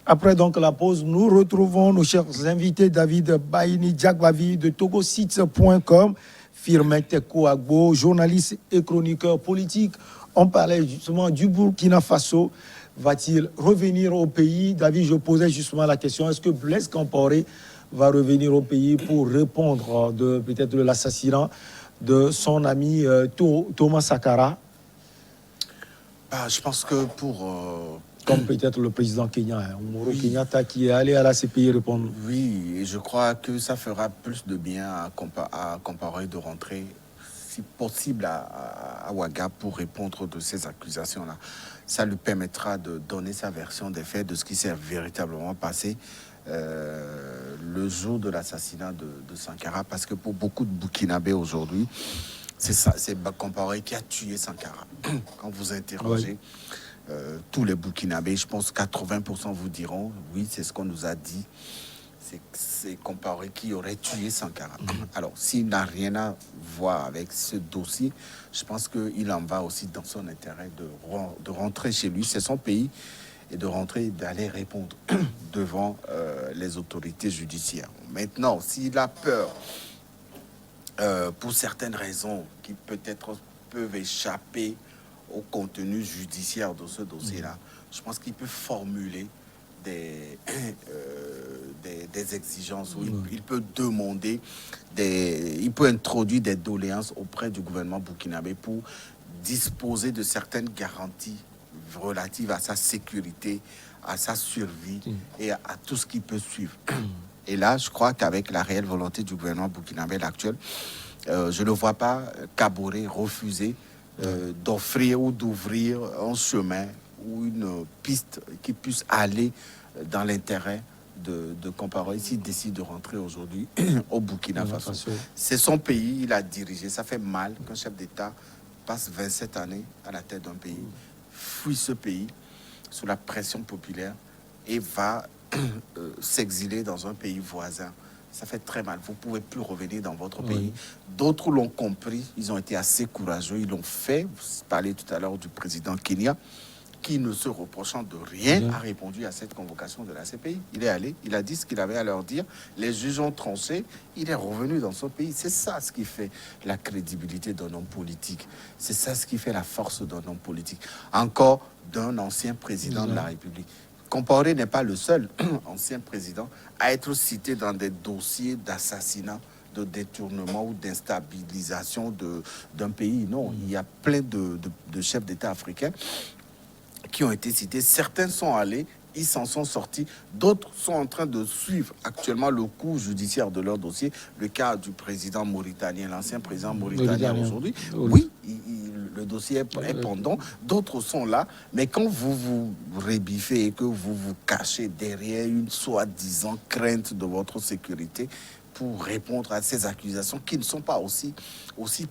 Après donc la pause, nous retrouvons nos chers invités David Baini Diakbavi de togosites.com, Firmin Teko Agbo, journaliste et chroniqueur politique. On parlait justement du Burkina Faso. Va-t-il revenir au pays? David, je posais justement la question, est-ce que Blaise Compaoré va revenir au pays pour répondre de peut-être de l'assassinat de son ami Thomas Sankara? Je pense que comme peut-être le président kenyan, Uhuru Kenyatta, qui est allé à la CPI répondre. Oui, et je crois que ça fera plus de bien à Compaoré de rentrer, si possible, à Ouaga pour répondre de ces accusations-là. Ça lui permettra de donner sa version des faits, de ce qui s'est véritablement passé le jour de l'assassinat de Sankara, parce que pour beaucoup de Burkinabés aujourd'hui, c'est Compaoré qui a tué Sankara. Quand vous interrogez tous les Burkinabés, je pense 80% vous diront, oui, c'est ce qu'on nous a dit, c'est Compaoré qui aurait tué Sankara. Alors, s'il n'a rien à voir avec ce dossier, je pense qu'il en va aussi dans son intérêt de rentrer chez lui, c'est son pays, et de rentrer, d'aller répondre devant les autorités judiciaires. Maintenant, s'il a peur, pour certaines raisons qui peut-être peuvent échapper au contenu judiciaire de ce dossier-là, je pense qu'il peut formuler des exigences, où il peut demander, il peut introduire des doléances auprès du gouvernement burkinabé pour disposer de certaines garanties relatives à sa sécurité, à sa survie et à tout ce qui peut suivre. Et là, je crois qu'avec la réelle volonté du gouvernement burkinabé actuel, je ne vois pas Kaboré refuser d'offrir ou d'ouvrir un chemin ou une piste qui puisse aller dans l'intérêt de Compaoré s'il décide de rentrer aujourd'hui au Burkina Faso. C'est son pays, il a dirigé. Ça fait mal qu'un chef d'État passe 27 années à la tête d'un pays, fuit ce pays sous la pression populaire et va s'exiler dans un pays voisin. Ça fait très mal. Vous ne pouvez plus revenir dans votre pays. D'autres l'ont compris. Ils ont été assez courageux. Ils l'ont fait. Vous parlez tout à l'heure du président Kenya, qui, ne se reprochant de rien, a répondu à cette convocation de la CPI. Il est allé, il a dit ce qu'il avait à leur dire. Les juges ont tranché. Il est revenu dans son pays. C'est ça ce qui fait la crédibilité d'un homme politique. C'est ça ce qui fait la force d'un homme politique. Encore d'un ancien président de la République. Compaoré n'est pas le seul ancien président à être cité dans des dossiers d'assassinat, de détournement ou d'instabilisation d'un pays. Non, il y a plein de chefs d'État africains qui ont été cités. Certains sont allés, ils s'en sont sortis. D'autres sont en train de suivre actuellement le cours judiciaire de leur dossier. Le cas du président mauritanien, l'ancien président mauritanien aujourd'hui. Oui, le dossier est pendant. D'autres sont là. Mais quand vous vous rébiffez et que vous vous cachez derrière une soi-disant crainte de votre sécurité pour répondre à ces accusations qui ne sont pas aussi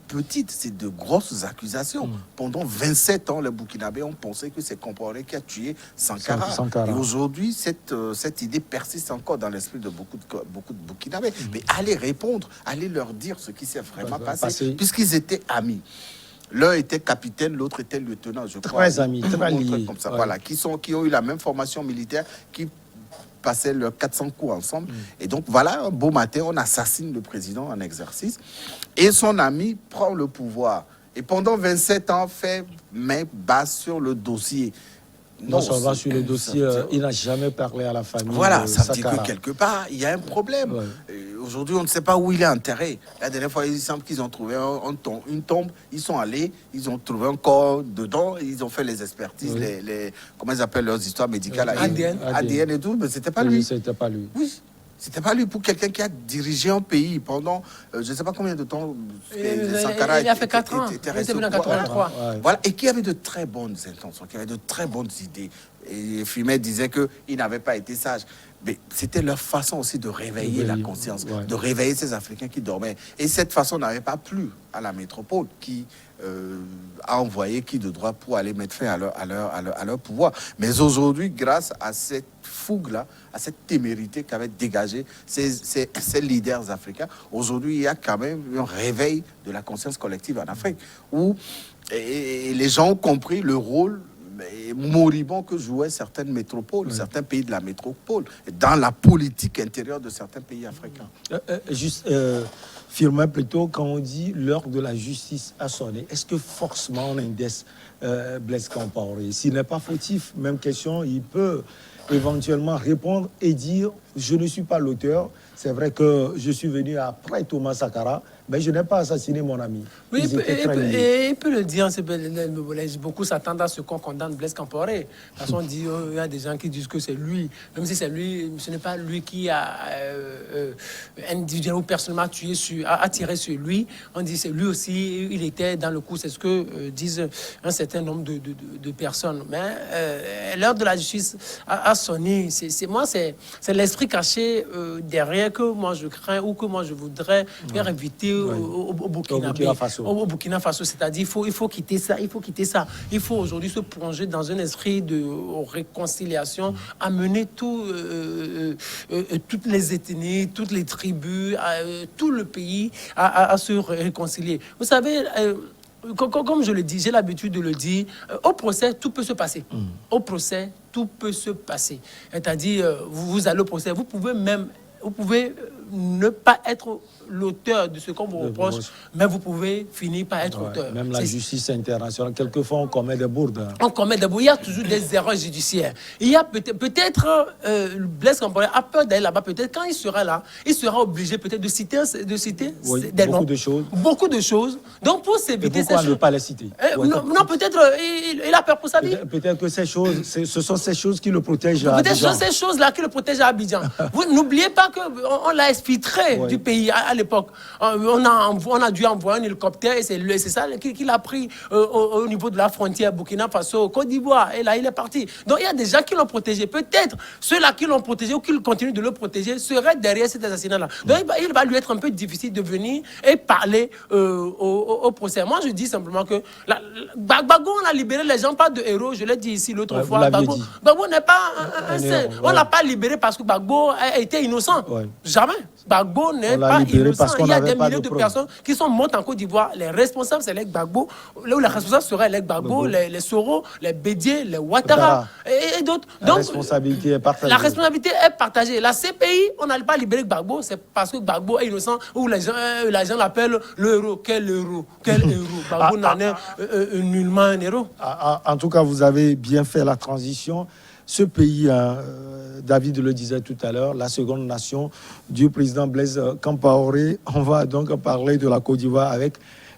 petites, c'est de grosses accusations. Pendant 27 ans, les Burkinabés ont pensé que c'est Compaoré qui a tué Sankara. Et aujourd'hui, cette idée persiste encore dans l'esprit de beaucoup de Burkinabés. Mais allez répondre, allez leur dire ce qui s'est vraiment passé, puisqu'ils étaient amis. L'un était capitaine, l'autre était lieutenant, je crois. Très amis, très liés. Comme ça, voilà, qui ont eu la même formation militaire, qui passaient leurs 400 coups ensemble. Et donc, voilà, un beau matin, on assassine le président en exercice. Et son ami prend le pouvoir. Et pendant 27 ans, fait main basse sur le dossier. Non seulement sur le dossier, il n'a jamais parlé à la famille. Voilà, ça veut dire que quelque part, il y a un problème. Aujourd'hui, on ne sait pas où il est enterré. La dernière fois, il semble qu'ils ont trouvé une tombe. Ils sont allés, ils ont trouvé un corps dedans. Ils ont fait les expertises, comment ils appellent leurs histoires médicales. ADN et tout, mais c'était pas lui. C'était pas lui. Oui. C'était pas lui. Pour quelqu'un qui a dirigé un pays pendant, je ne sais pas combien de temps, Sankara il a fait 4 ans. Il était venu en 83. Voilà, et qui avait de très bonnes intentions, qui avait de très bonnes idées. Et Fumet disait qu'il n'avait pas été sage. Mais c'était leur façon aussi de réveiller la conscience, de réveiller ces Africains qui dormaient. Et cette façon n'avait pas plu à la métropole qui a envoyé qui de droit pour aller mettre fin à leur pouvoir. Mais aujourd'hui, grâce à cette fougue-là, à cette témérité qu'avaient dégagé ces leaders africains, aujourd'hui, il y a quand même un réveil de la conscience collective en Afrique, où et les gens ont compris le rôle moribond que jouaient certaines métropoles, certains pays de la métropole, dans la politique intérieure de certains pays africains. Firmin, plutôt, quand on dit l'heure de la justice a sonné, est-ce que forcément on index Blaise Compaoré? S'il n'est pas fautif, même question, il peut éventuellement répondre et dire je ne suis pas l'auteur. C'est vrai que je suis venu après Thomas Sankara, mais je n'ai pas assassiné mon ami. Oui, il peut le dire. Beaucoup s'attendent à ce qu'on condamne Blaise Compaoré. Parce qu'on dit, il y a des gens qui disent que c'est lui. Même si c'est lui, ce n'est pas lui qui a individuellement ou personnellement a tiré sur lui. On dit c'est lui aussi, il était dans le coup. C'est ce que disent un certain nombre de personnes. Mais l'heure de la justice a sonné. C'est l'esprit caché derrière que moi je crains ou que moi je voudrais faire éviter au Burkina Faso. C'est-à-dire il faut quitter ça. Il faut aujourd'hui se plonger dans un esprit de réconciliation, amener toutes les ethnies, toutes les tribus, tout le pays à se réconcilier. Vous savez, comme je le dis, j'ai l'habitude de le dire, au procès, tout peut se passer. Au procès, tout peut se passer. C'est-à-dire, vous allez au procès, vous pouvez ne pas être l'auteur de ce qu'on vous reproche, mais vous pouvez finir par être auteur. Même la justice internationale, quelquefois on commet des bourdes. On commet des bourdes. Il y a toujours des erreurs judiciaires. Il y a peut-être Blaise Compaoré a peur d'aller là-bas. Peut-être quand il sera là, il sera obligé peut-être de citer des noms. Beaucoup de choses. Donc pour s'éviter pourquoi ne pas les citer? Non, peut-être il a peur pour sa vie. Peut-être que ce sont ces choses qui le protègent à Abidjan. Abidjan. Peut-être ces choses-là qui le protègent à Abidjan. Vous n'oubliez pas qu'on l'a exfiltré du pays à l'époque. On a dû envoyer un hélicoptère et c'est ça qu'il a pris au niveau de la frontière Burkina Faso, Côte d'Ivoire. Et là, il est parti. Donc, il y a des gens qui l'ont protégé. Peut-être ceux-là qui l'ont protégé ou qui continuent de le protéger seraient derrière cet assassinat-là. Donc, il va lui être un peu difficile de venir et parler au procès. Moi, je dis simplement que Gbagbo, on a libéré les gens, pas de héros. Je l'ai dit ici l'autre fois. Gbagbo n'est pas un saint. On ne l'a pas libéré parce que Gbagbo a été innocent. Jamais. Gbagbo n'est pas innocent. Il y a des milliers de personnes qui sont mortes en Côte d'Ivoire. Les responsables, c'est les Gbagbo. Les responsables seraient les Gbagbo, les Soro, les Bédié, les Ouattara et d'autres. La responsabilité est partagée. La responsabilité est partagée. La CPI, on n'allait pas libérer Gbagbo, c'est parce que Gbagbo est innocent ou les gens l'appellent le héros. Quel héros? Quel héros? Gbagbo n'en est nullement un héros. En tout cas, vous avez bien fait la transition. Ce pays, David le disait tout à l'heure, la seconde nation du président Blaise Compaoré. On va donc parler de la Côte d'Ivoire avec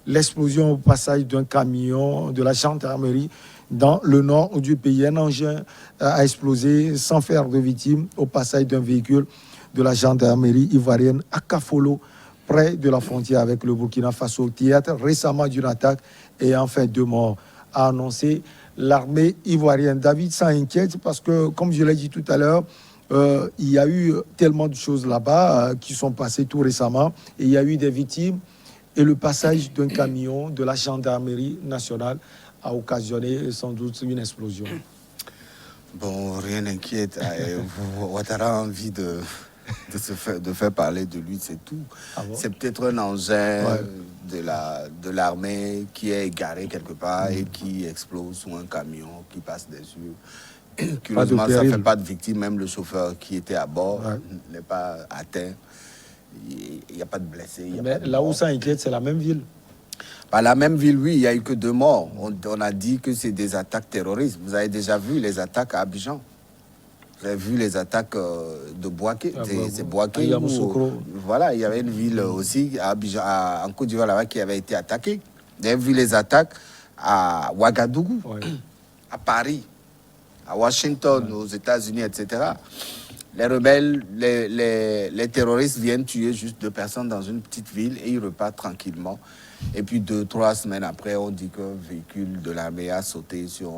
l'explosion au passage d'un camion de la gendarmerie dans le nord du pays. Un engin a explosé sans faire de victimes au passage d'un véhicule de la gendarmerie ivoirienne à Kafolo, près de la frontière avec le Burkina Faso. Théâtre récemment d'une attaque et enfin 2 morts, a annoncé l'armée ivoirienne. David s'inquiète parce que, comme je l'ai dit tout à l'heure, il y a eu tellement de choses là-bas qui sont passées tout récemment et il y a eu des victimes et le passage d'un camion de la gendarmerie nationale a occasionné sans doute une explosion. Bon, rien n'inquiète. Ouattara a envie de faire parler de lui, c'est tout. C'est peut-être un engin de l'armée qui est égaré quelque part et qui explose sous un camion qui passe des yeux. Curieusement, ça ne fait pas de victime. Même le chauffeur qui était à bord n'est pas atteint. Il n'y a pas de blessés. Mais là où ça inquiète, c'est la même ville. Pas la même ville, oui, il n'y a eu que 2 morts. On a dit que c'est des attaques terroristes. Vous avez déjà vu les attaques à Abidjan? Vous avez vu les attaques de Bouaké? C'est Bouaké. Voilà, il y avait une ville aussi à Abidjan, en Côte d'Ivoire là-bas qui avait été attaquée. Vous avez vu les attaques à Ouagadougou, à Paris, à Washington, aux États-Unis, etc. Les rebelles, les terroristes viennent tuer juste 2 personnes dans une petite ville et ils repartent tranquillement. Et puis 2-3 semaines après, on dit qu'un véhicule de l'armée a sauté sur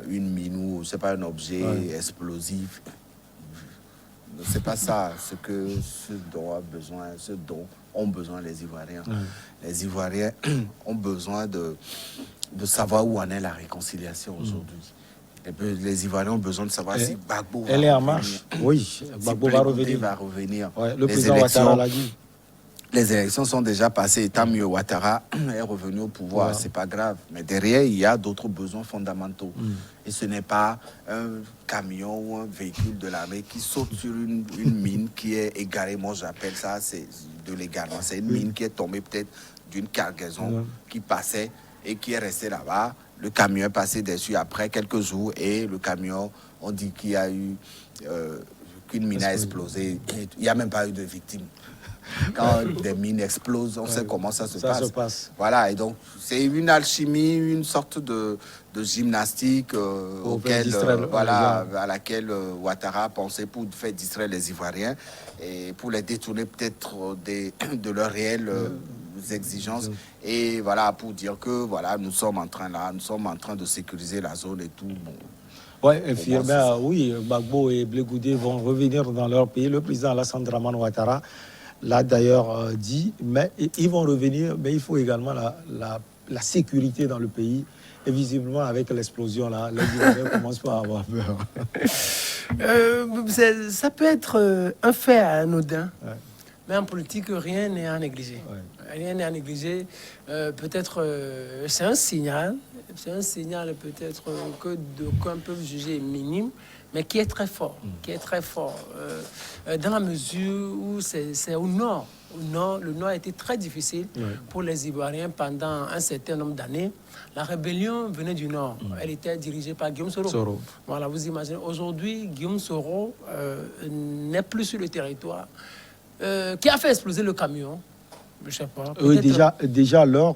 une mine ou c'est pas un objet explosif. C'est pas ça ce dont ont besoin les Ivoiriens. Les Ivoiriens ont besoin de savoir où en est la réconciliation aujourd'hui. Les Ivoiriens ont besoin de savoir si Gbagbo va revenir. Oui, Gbagbo va revenir. Va revenir. Le président Ouattara l'a dit. les élections sont déjà passées, et tant mieux, Ouattara est revenu au pouvoir, c'est pas grave. Mais derrière, il y a d'autres besoins fondamentaux. Et ce n'est pas un camion ou un véhicule de l'armée qui saute sur une mine qui est égarée. Moi, j'appelle ça, c'est de l'égarement. C'est une mine qui est tombée peut-être d'une cargaison qui passait et qui est restée là-bas. Le camion est passé dessus après quelques jours et le camion, on dit qu'il y a eu... qu'une mine a explosé. Il n'y a même pas eu de victimes. Quand des mines explosent, on sait comment ça se passe. Voilà, et donc c'est une alchimie, une sorte de gymnastique à laquelle Ouattara pensait pour faire distraire les Ivoiriens et pour les détourner peut-être de leurs réelles exigences. Et voilà, pour dire que voilà, nous sommes en train de sécuriser la zone et tout. Bon. Oui, oui, Gbagbo et Blé Goudé vont revenir dans leur pays. Le président Alassane Dramane Ouattara l'a d'ailleurs dit, mais ils vont revenir, mais il faut également la sécurité dans le pays. Et visiblement, avec l'explosion, là, les Ivoiriens commencent pas à avoir peur. Ça peut être un fait anodin, mais en politique, rien n'est à négliger. Rien n'est à négliger. Peut-être c'est un signal. C'est un signal peut-être que d'aucuns peuvent juger minime, mais qui est très fort. Qui est très fort. Dans la mesure où c'est au nord. Le nord a été très difficile pour les Ivoiriens pendant un certain nombre d'années. La rébellion venait du nord. Elle était dirigée par Guillaume Soro. Voilà, vous imaginez. Aujourd'hui, Guillaume Soro n'est plus sur le territoire. Qui a fait exploser le camion? Je sais pas. Déjà lors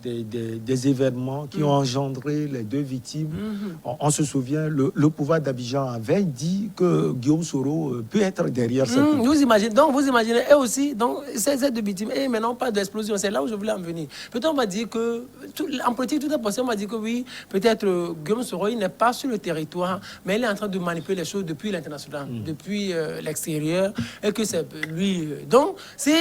des événements qui ont engendré les deux victimes, on se souvient, le pouvoir d'Abidjan avait dit que Guillaume Soro peut être derrière cette vous imaginez, et aussi, donc, ces deux victimes, et maintenant, pas d'explosion, c'est là où je voulais en venir. Peut-être on va dire que, en politique, tout est possible, on va dire que oui, peut-être Guillaume Soro, il n'est pas sur le territoire, mais il est en train de manipuler les choses depuis l'international, depuis l'extérieur, et que c'est lui. Donc, si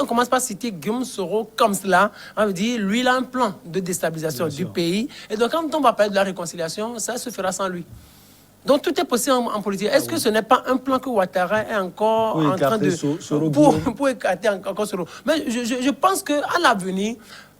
on commence par citer Guillaume Soro comme cela, on veut dire, lui, il a un plan de déstabilisation du pays. Et donc, quand on va parler de la réconciliation, ça se fera sans lui. Donc, tout est possible en politique. Est-ce que ce n'est pas un plan que Ouattara est encore en train de... Pour écarter encore Soro. Mais je pense qu'à l'avenir,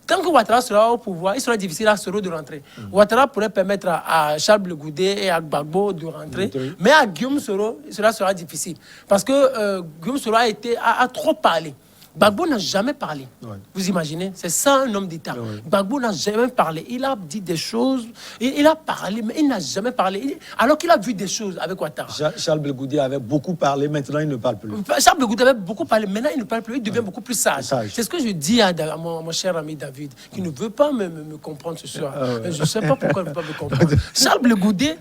tant que Ouattara sera au pouvoir, il sera difficile à Soro de rentrer. Ouattara pourrait permettre à Charles Blé Goudé et à Gbagbo de rentrer, mais à Guillaume Soro, cela sera difficile. Parce que Guillaume Soro a trop parlé. Gbagbo n'a jamais parlé. Vous imaginez? C'est ça un homme d'État. Gbagbo n'a jamais parlé. Il a dit des choses, il a parlé, mais il n'a jamais parlé. Alors qu'il a vu des choses avec Ouattara. Charles Blé Goudé avait beaucoup parlé, maintenant il ne parle plus. Charles Blé Goudé avait beaucoup parlé, maintenant il ne parle plus, il devient beaucoup plus sage. C'est ce que je dis à mon cher ami David, qui ne veut pas me comprendre ce soir. Je ne sais pas pourquoi il ne veut pas me comprendre. Charles Blé Goudé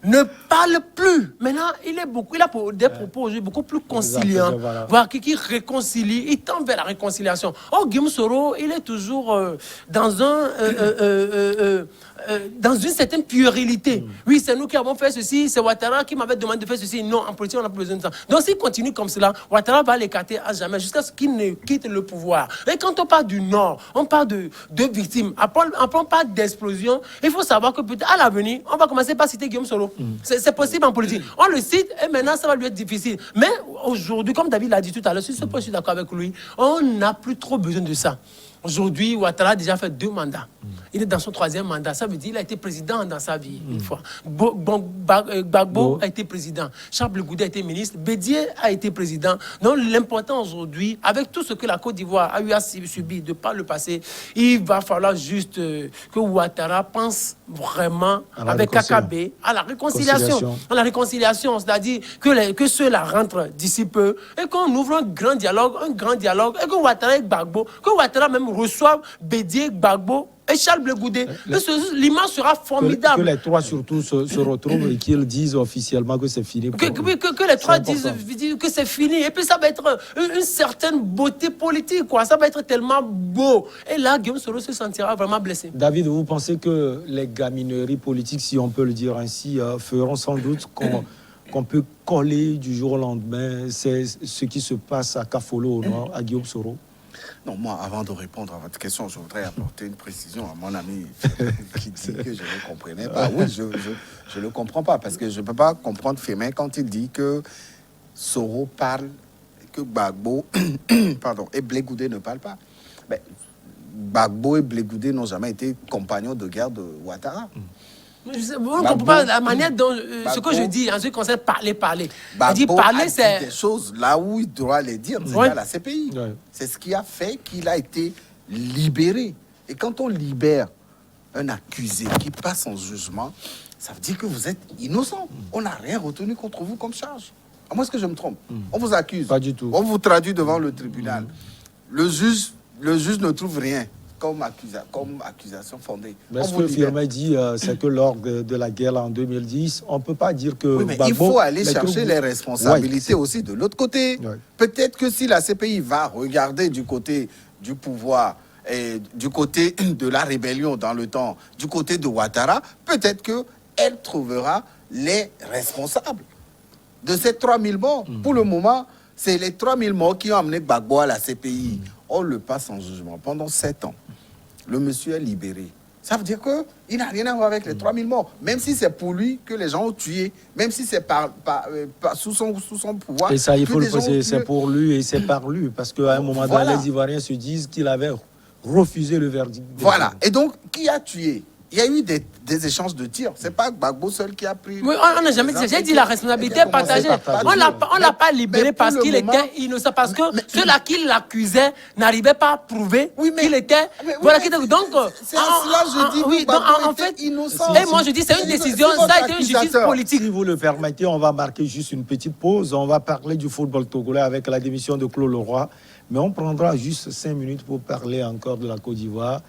ne parle plus. Maintenant, il a des propos beaucoup plus conciliants, voire qui réconcilie, il tend vers la réconciliation. Or, Guillaume Soro, il est toujours dans une certaine puérilité. Oui, c'est nous qui avons fait ceci, c'est Ouattara qui m'avait demandé de faire ceci. Non, en politique, on n'a pas besoin de ça. Donc, s'il continue comme cela, Ouattara va l'écarter à jamais jusqu'à ce qu'il ne quitte le pouvoir. Et quand on parle du Nord, on parle de victimes. On parle d'explosion. Il faut savoir que peut-être à l'avenir, on va commencer par citer Guillaume Soro. C'est possible en politique. On le cite et maintenant, ça va lui être difficile. Mais aujourd'hui, comme David l'a dit tout à l'heure, si je suis d'accord avec lui, on n'a plus trop besoin de ça. Aujourd'hui, Ouattara a déjà fait 2 mandats. Il est dans son 3e mandat. Ça veut dire qu'il a été président dans sa vie, une fois. Gbagbo a été président. Charles Blé Goudé a été ministre. Bédié a été président. Donc, l'important aujourd'hui, avec tout ce que la Côte d'Ivoire a eu à subir de par le passé, il va falloir juste que Ouattara pense vraiment avec Kakabe à la réconciliation. À la réconciliation, c'est-à-dire que ceux-là rentrent d'ici peu et qu'on ouvre un grand dialogue, et que Ouattara et Gbagbo, que Ouattara même reçoivent Bédié, Gbagbo et Charles Blé Goudé. L'image sera formidable. Que les trois surtout se retrouvent et qu'ils disent officiellement que c'est fini. Que les trois disent que c'est fini. Et puis ça va être une certaine beauté politique, quoi. Ça va être tellement beau. Et là, Guillaume Soro se sentira vraiment blessé. David, vous pensez que les gamineries politiques, si on peut le dire ainsi, feront sans doute qu'on peut coller du jour au lendemain c'est ce qui se passe à Kafolo, non, à Guillaume Soro? Non, moi, avant de répondre à votre question, je voudrais apporter une précision à mon ami qui dit que je ne comprenais pas. Oui, je ne le comprends pas, parce que je ne peux pas comprendre Fémin quand il dit que Soro parle, que Gbagbo pardon, et Blé Goudé ne parlent pas. Mais Gbagbo et Blé Goudé n'ont jamais été compagnons de guerre de Ouattara. On ne comprend pas la manière dont ce que je dis en ce qui concerne parler. Gbagbo dit parler, a dit c'est des choses là où il doit les dire, c'est à la CPI. Ouais. C'est ce qui a fait qu'il a été libéré. Et quand on libère un accusé qui passe en jugement, ça veut dire que vous êtes innocent. On n'a rien retenu contre vous comme charge. À moins que je me trompe. On vous accuse. Pas du tout. On vous traduit devant le tribunal. Le juge ne trouve rien comme accusation fondée. Mais On ce vous que libère. Firmin dit, c'est que lors de la guerre en 2010, on ne peut pas dire que... Oui, mais il faut aller chercher les responsabilités aussi de l'autre côté. Ouais. Peut-être que si la CPI va regarder du côté du pouvoir et du côté de la rébellion dans le temps, du côté de Ouattara, peut-être qu'elle trouvera les responsables de ces 3000 morts. Pour le moment, c'est les 3000 morts qui ont amené Gbagbo à la CPI. On le passe en jugement pendant 7 ans. Le monsieur est libéré. Ça veut dire qu'il n'a rien à voir avec les 3000 morts. Même si c'est pour lui que les gens ont tué, même si c'est sous son pouvoir. Et ça, il que faut le des gens ont préciser, tué. c'est pour lui et c'est par lui. Parce qu'à un moment Voilà. donné, les Ivoiriens se disent qu'il avait refusé le verdict. Voilà. Et donc, qui a tué? Il y a eu des échanges de tirs. C'est pas Gbagbo seul qui a pris... Oui, on n'a jamais dit. J'ai dit la responsabilité est partagée. On l'a pas libéré parce qu'il était innocent. Parce que ceux-là qui l'accusaient n'arrivaient pas à prouver qu'il était. Voilà. Donc, c'est à cela que je dis que oui, donc, Gbagbo en était fait, innocent. et moi je dis c'est une décision, C'est votre ça a été une justice accusateur. politique. Si vous le permettez, on va marquer juste une petite pause. On va parler du football togolais avec la démission de Claude Leroy. Mais on prendra juste 5 minutes pour parler encore de la Côte d'Ivoire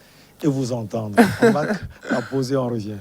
et vous entendre. On va la poser, on revient.